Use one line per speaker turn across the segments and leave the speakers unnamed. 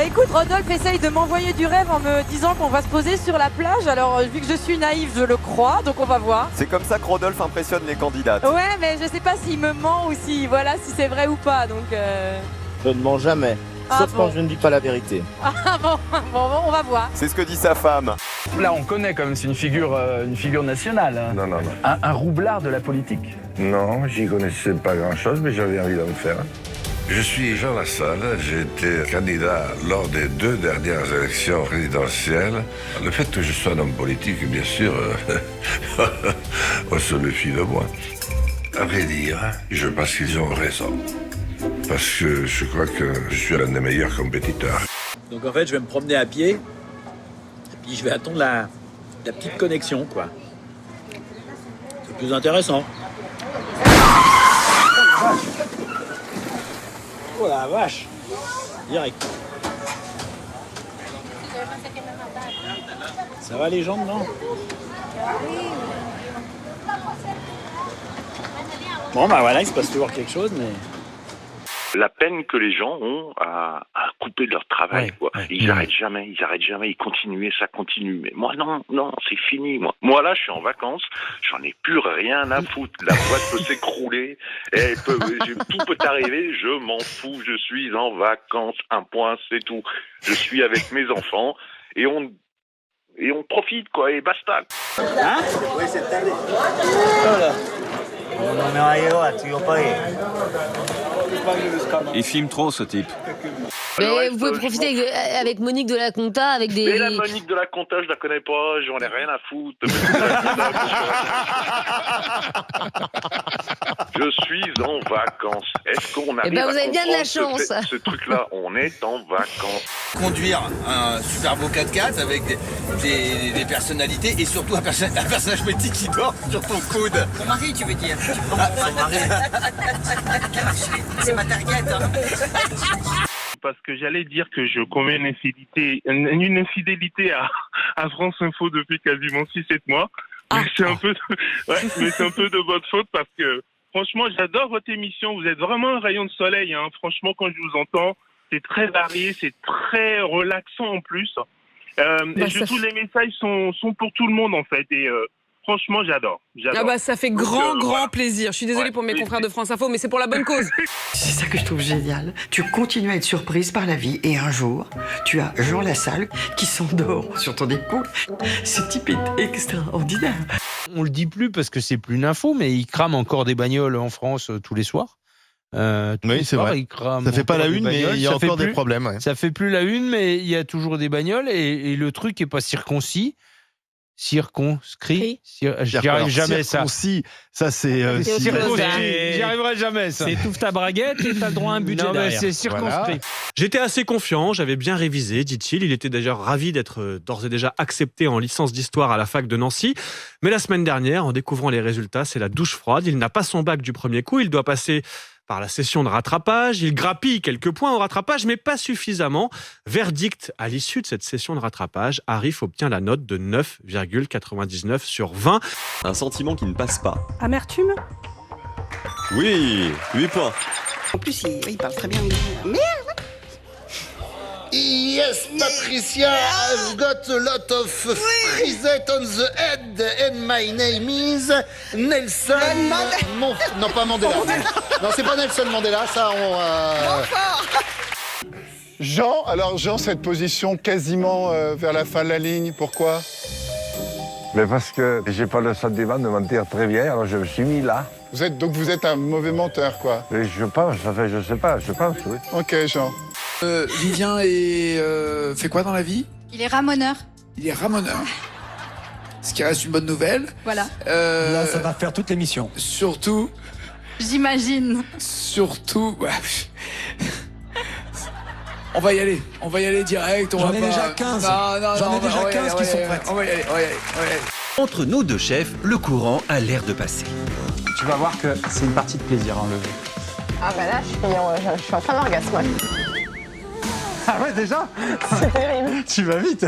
Écoute, Rodolphe essaye de m'envoyer du rêve en me disant qu'on va se poser sur la plage. Alors, vu que je suis naïve, je le crois, donc on va voir.
C'est comme ça que Rodolphe impressionne les candidates.
Ouais, mais je sais pas s'il me ment ou si c'est vrai ou pas, donc...
Je ne mens jamais, sauf quand je ne dis pas la vérité.
Ah bon, on va voir.
C'est ce que dit sa femme.
Là, on connaît quand même, c'est une figure nationale. Hein.
Non.
Un roublard de la politique.
Non, j'y connaissais pas grand-chose, mais j'avais envie d'en faire. Je suis Jean Lassalle, j'ai été candidat lors des 2 dernières élections présidentielles. Le fait que je sois un homme politique, bien sûr, on se méfie de moi. À vrai dire, je pense qu'ils ont raison. Parce que je crois que je suis l'un des meilleurs compétiteurs.
Donc en fait, je vais me promener à pied, et puis je vais attendre la petite connexion, quoi. C'est plus intéressant. Oh la vache! Direct. Ça va les jambes, non? Bon bah voilà, il se passe toujours quelque chose, mais...
La peine que les gens ont à couper de leur travail, quoi. Ils n'arrêtent jamais, ils continuent et ça continue. Mais moi, non, c'est fini, moi. Moi, là, je suis en vacances, j'en ai plus rien à foutre. La boîte peut s'écrouler, tout peut arriver, je m'en fous, je suis en vacances, un point, c'est tout. Je suis avec mes enfants et on profite, quoi, et basta.
Hein?
Oui, c'est tarde. Hola. No me va a llevar, estoy yo pagué.
Il filme trop, ce type.
Mais vous pouvez profiter avec Monique de la Conta, avec des...
Mais la Monique de la Conta, je la connais pas, j'en ai rien à foutre. Je suis en vacances. Est-ce qu'on arrive
vous avez bien de la
comprendre
chance.
ce truc-là? On est en vacances.
Conduire un super beau 4x4 avec des personnalités et surtout un personnage petit qui dort sur ton coude.
Ton mari, tu veux dire? Son mari. C'est ma target. Hein.
Parce que j'allais dire que je commets une infidélité à France Info depuis quasiment 6-7 mois. Mais c'est un peu de votre faute parce que franchement, j'adore votre émission. Vous êtes vraiment un rayon de soleil. Hein. Franchement, quand je vous entends, c'est très varié, c'est très relaxant en plus. Et surtout, les messages sont pour tout le monde en fait. Et franchement, j'adore.
Ah bah ça fait grand plaisir. Je suis désolée pour mes confrères de France Info, mais c'est pour la bonne cause.
C'est ça que je trouve génial. Tu continues à être surprise par la vie et un jour, tu as Jean Lassalle qui s'endort sur ton épaule. Ce type est extraordinaire.
On le dit plus parce que c'est plus une info, mais il crame encore des bagnoles en France tous les soirs.
Oui, c'est vrai. Ça fait pas la une, mais il y a encore des problèmes. Ouais.
Ça fait plus la une, mais il y a toujours des bagnoles et le truc est pas circoncis. Circonscrit. J'y arrive jamais, ça.
Circoncis, ça c'est...
J'y arriverai jamais, ça.
T'étouffes ta braguette et t'as le droit à un budget
non,
derrière.
mais c'est circonscrit.
Voilà.
J'étais assez confiant, j'avais bien révisé, dit-il. Il était déjà ravi d'être d'ores et déjà accepté en licence d'histoire à la fac de Nancy. Mais la semaine dernière, en découvrant les résultats, c'est la douche froide. Il n'a pas son bac du premier coup, il doit passer par la session de rattrapage. Il grappille quelques points au rattrapage, mais pas suffisamment. Verdict, à l'issue de cette session de rattrapage, Arif obtient la note de 9,99 sur 20.
Un sentiment qui ne passe pas.
Amertume?
Oui, 8 points.
En plus, il parle très bien. Merde!
Yes, Patricia, I've got a lot of frisette on the head and my name is Nelson... Non, pas Mandela. Non, c'est pas Nelson Mandela, ça
Jean, cette position quasiment vers la fin de la ligne, pourquoi?
Mais parce que j'ai pas le sentiment de mentir très bien, alors je me suis mis là.
Vous êtes un mauvais menteur, quoi.
Et je pense, je sais pas, oui.
Ok, Jean.
Vivien fait quoi dans la vie?
Il est ramoneur.
Il est ramoneur. Ce qui reste une bonne nouvelle.
Voilà.
Là, ça va faire toute l'émission. Surtout...
J'imagine.
Surtout... Ouais. On va y aller direct. J'en ai déjà 15. J'en ai déjà 15 qui sont prêtes. On va y aller.
Entre nos deux chefs, le courant a l'air de passer.
Tu vas voir que c'est une partie de plaisir à enlever.
Ah bah là, je suis en fin d'orgasme.
Ah ouais, déjà?
C'est terrible.
Tu vas vite.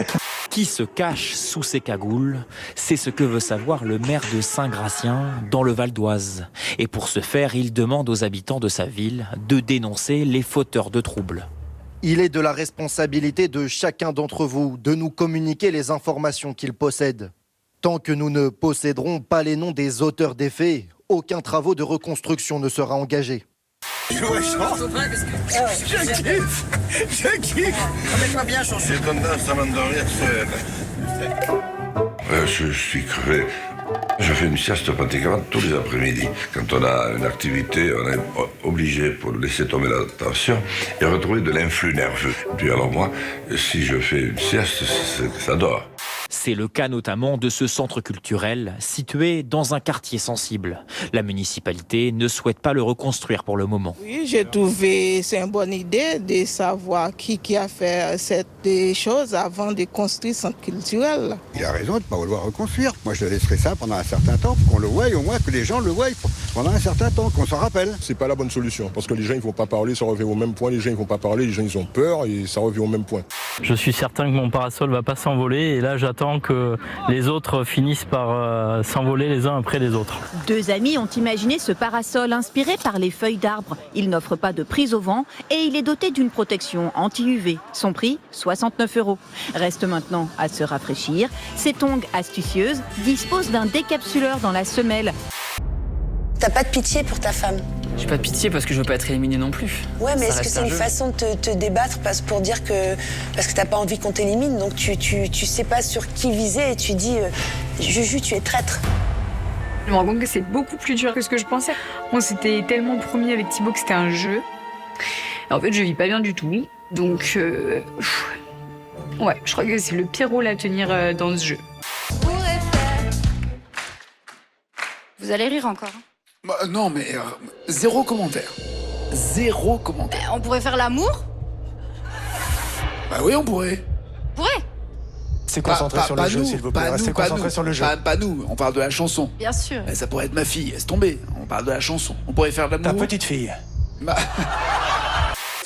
Qui se cache sous ces cagoules? C'est ce que veut savoir le maire de Saint-Gratien, dans le Val d'Oise. Et pour ce faire, il demande aux habitants de sa ville de dénoncer les fauteurs de troubles.
Il est de la responsabilité de chacun d'entre vous de nous communiquer les informations qu'il possède. Tant que nous ne posséderons pas les noms des auteurs des faits, aucun travaux de reconstruction ne sera engagé.
Je kiffe. Mets-toi bien, chanson.
J'ai tendance à m'endormir seul. Je suis crevé. Je fais une sieste pratiquement tous les après-midi. Quand on a une activité, on est obligé pour laisser tomber la tension et retrouver de l'influx nerveux. Puis alors moi, si je fais une sieste, ça dort.
C'est le cas notamment de ce centre culturel situé dans un quartier sensible. La municipalité ne souhaite pas le reconstruire pour le moment.
Oui, j'ai trouvé c'est une bonne idée de savoir qui a fait cette chose avant de construire ce centre culturel.
Il a raison de ne pas vouloir reconstruire. Moi, je laisserai ça pendant un certain temps pour qu'on le voie, au moins que les gens le voient pendant un certain temps, qu'on s'en rappelle.
C'est pas la bonne solution, parce que les gens ils vont pas parler, ça revient au même point. Les gens ils vont pas parler, les gens ils ont peur et ça revient au même point.
Je suis certain que mon parasol va pas s'envoler et là j'attends que les autres finissent par s'envoler les uns après les autres.
Deux amis ont imaginé ce parasol inspiré par les feuilles d'arbres. Il n'offre pas de prise au vent et il est doté d'une protection anti-UV. Son prix, 69 €. Reste maintenant à se rafraîchir. Ces tongs astucieuses disposent d'un décapsuleur dans la semelle.
T'as pas de pitié pour ta femme?
J'ai pas de pitié parce que je veux pas être éliminé non plus.
Ouais, mais est-ce que c'est une façon de te débattre parce que t'as pas envie qu'on t'élimine, donc tu sais pas sur qui viser et tu dis Juju, tu es traître.
Je me rends compte que c'est beaucoup plus dur que ce que je pensais. On s'était tellement promis avec Thibaut que c'était un jeu. Et en fait, je vis pas bien du tout. Donc, ouais, je crois que c'est le pire rôle à tenir dans ce jeu.
Vous allez rire encore.
Bah, non, mais zéro commentaire. Zéro commentaire.
On pourrait faire l'amour?
Bah oui, on pourrait.
Pourrait.
C'est concentré sur le jeu, s'il vous plaît. Restez concentré sur le jeu. Pas nous, on parle de la chanson.
Bien sûr.
Ça pourrait être ma fille, laisse tomber. On parle de la chanson. On pourrait faire de l'amour. Ta petite fille. Bah...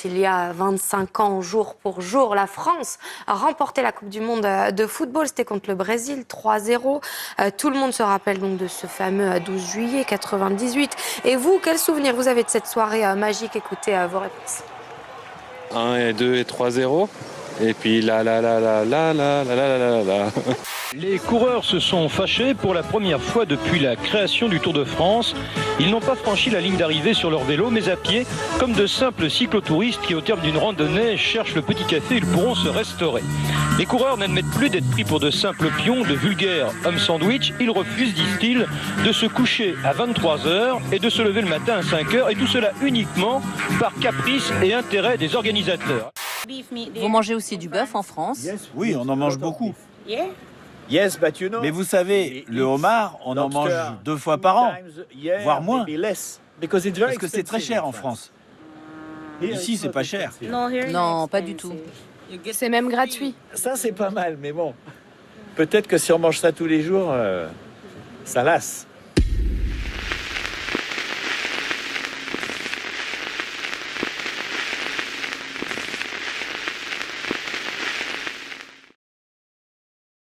Il y a 25 ans, jour pour jour, la France a remporté la Coupe du Monde de football. C'était contre le Brésil, 3-0. Tout le monde se rappelle donc de ce fameux 12 juillet 98. Et vous, quel souvenir vous avez de cette soirée magique? Écoutez vos réponses.
1 et 2 et 3-0. Et puis là.
Les coureurs se sont fâchés pour la première fois depuis la création du Tour de France. Ils n'ont pas franchi la ligne d'arrivée sur leur vélo, mais à pied, comme de simples cyclotouristes qui, au terme d'une randonnée, cherchent le petit café, ils pourront se restaurer. Les coureurs n'admettent plus d'être pris pour de simples pions, de vulgaires hommes sandwich. Ils refusent, disent-ils, de se coucher à 23h et de se lever le matin à 5h, et tout cela uniquement par caprice et intérêt des organisateurs.
Vous mangez aussi du bœuf en France?
Oui, on en mange beaucoup. Mais vous savez, le homard, on en mange 2 fois par an, voire moins. Parce que c'est très cher en France. Ici, c'est pas cher.
Non, pas du tout.
C'est même gratuit.
Ça, c'est pas mal, mais bon. Peut-être que si on mange ça tous les jours, ça lasse.